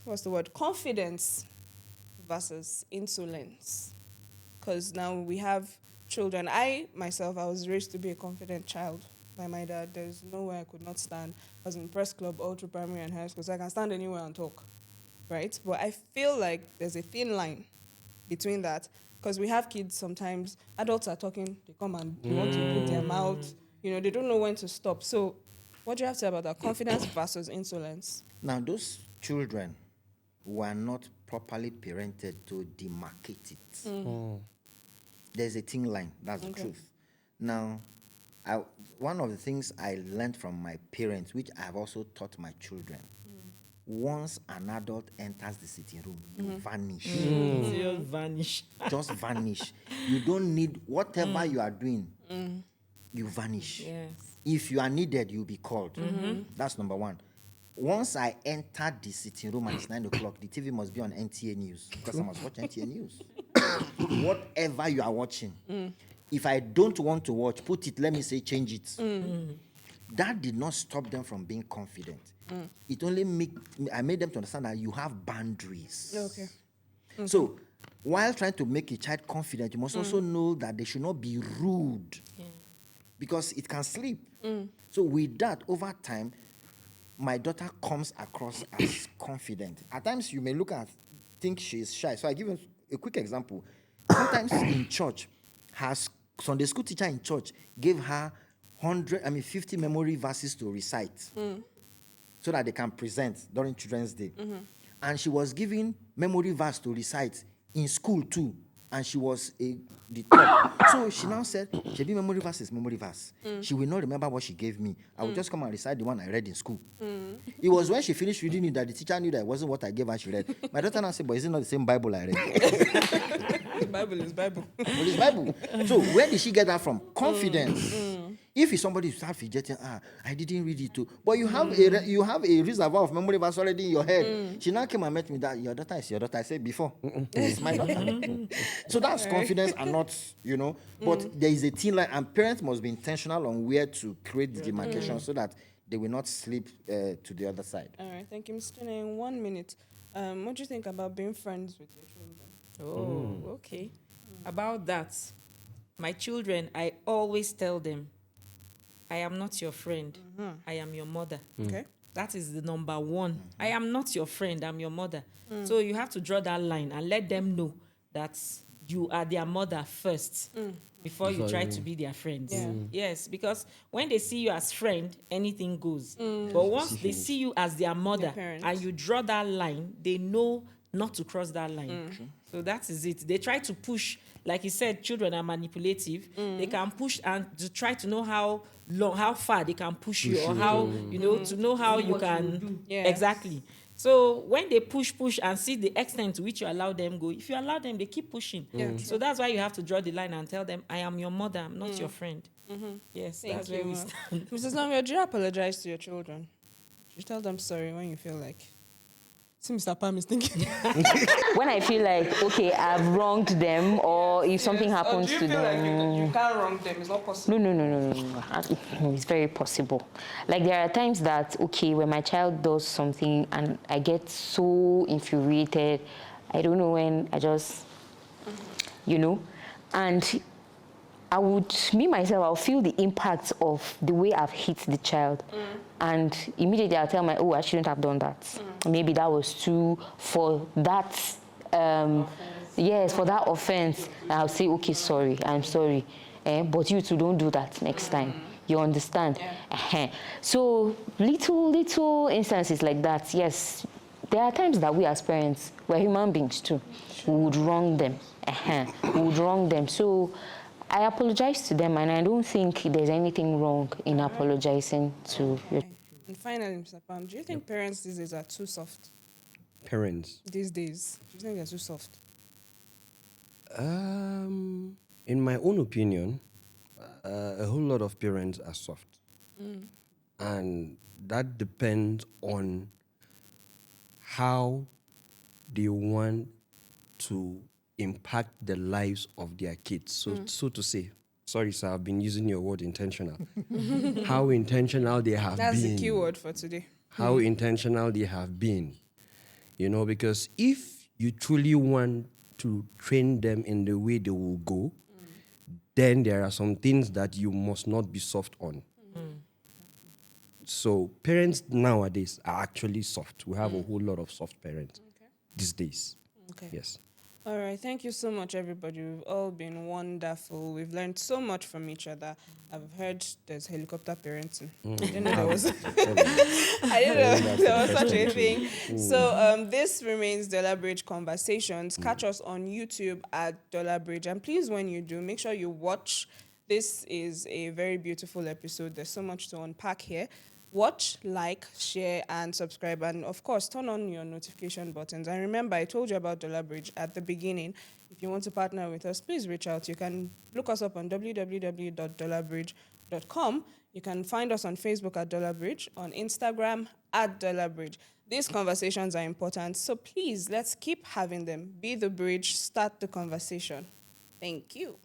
What's the word? Confidence versus insolence. Because now we have children. I was raised to be a confident child by my dad. There's nowhere I could not stand. I was in press club all through primary and high school, so I can stand anywhere and talk, right? But I feel like there's a thin line between that, because we have kids sometimes, adults are talking, they come and they want to put their mouth, they don't know when to stop. So what do you have to say about that? Confidence versus insolence. Now, those children were not properly parented to demarcate it. There's a thin line. That's the truth. Now, one of the things I learned from my parents, which I've also taught my children, once an adult enters the sitting room, you vanish. Just vanish. Just vanish. You don't need whatever you are doing. You vanish. Yes. If you are needed, you'll be called. That's number one. Once I entered the sitting room and it's 9 o'clock, the TV must be on NTA News because I must watch NTA News. Whatever you are watching, if I don't want to watch, put it, let me say, change it. That did not stop them from being confident. It only I made them to understand that you have boundaries. Okay. So, while trying to make a child confident, you must also know that they should not be rude because it can slip. So, with that, over time, my daughter comes across as confident. At times, you may think she's shy. So, I give you a quick example. Sometimes in church, her Sunday school teacher in church gave her 50 memory verses to recite so that they can present during Children's Day. And she was given memory verse to recite in school too. And she was the top. So she now said, Shebi memory verse is memory verse. She will not remember what she gave me. I will just come and recite the one I read in school. It was when she finished reading it that the teacher knew that it wasn't what I gave her she read. My daughter now said, but is it not the same Bible I read? Bible is Bible. Well, it's Bible. So where did she get that from? Confidence. If it's somebody who starts fidgeting, I didn't read it too. But you have a reservoir of memory verse already in your head. She now came and met me that your daughter is your daughter. I said before, it's my daughter. So that's confidence and not, but there is a thin line, and parents must be intentional on where to create the demarcation so that they will not slip to the other side. All right, thank you, Mr. Tune. In 1 minute, what do you think about being friends with your children? Oh, okay. About that, my children, I always tell them, I am not your friend. I am your mother. Okay. That is the number one. I am not your friend. I'm your mother. So you have to draw that line and let them know that you are their mother first before you try to be their friends. Yeah. Yes, because when they see you as friend, anything goes. But once they see you as their mother parents. and you draw that line, they know not to cross that line. So that is it. They try to push, like you said, children are manipulative. They can push and to try to know how far they can push you, or how, to know how you can. Yes. Exactly. So when they push and see the extent to which you allow them go, if you allow them, they keep pushing. So that's why you have to draw the line and tell them, I am your mother, I'm not your friend. Yes, Thank that's you. where we stand. Mrs. Namia, do you apologize to your children? Do you tell them sorry when you feel like? See, Mr. Pam is thinking. When I feel like, okay, I've wronged them, or if something happens to them. You can't wrong them? It's not possible. No. It's very possible. Like, there are times that, okay, when my child does something and I get so infuriated, I don't know when, I just, and I'll feel the impact of the way I've hit the child. And immediately I'll tell I shouldn't have done that. Maybe that was too, for that, for that offense. I'll say, okay, sorry, I'm sorry. But you two don't do that next time. You understand? Yeah. So little instances like that, yes. There are times that we as parents, we're human beings too. We would wrong them. We would wrong them. So I apologize to them, and I don't think there's anything wrong in apologizing to you. And finally, Mr. Pam, do you think parents these days are too soft? Parents. These days, do you think they're too soft? In my own opinion, a whole lot of parents are soft. And that depends on how they want to impact the lives of their kids. So to say, sorry, sir, I've been using your word intentional. How intentional they have That's been. the key word for today. How intentional they have been. Because if you truly want to train them in the way they will go, then there are some things that you must not be soft on. So parents nowadays are actually soft. We have a whole lot of soft parents these days. Okay. Yes. All right. Thank you so much, everybody. We've all been wonderful. We've learned so much from each other. I've heard there's helicopter parenting. I didn't know there was. I didn't know there was such a thing. So this remains Dollar Bridge Conversations. Catch us on YouTube at Dollar Bridge, and please, when you do, make sure you watch. This is a very beautiful episode. There's so much to unpack here. Watch, like, share, and subscribe. And of course, turn on your notification buttons. And remember, I told you about Dollar Bridge at the beginning. If you want to partner with us, please reach out. You can look us up on www.dollarbridge.com. You can find us on Facebook at Dollar Bridge, on Instagram at Dollar Bridge. These conversations are important, so please, let's keep having them. Be the bridge, start the conversation. Thank you.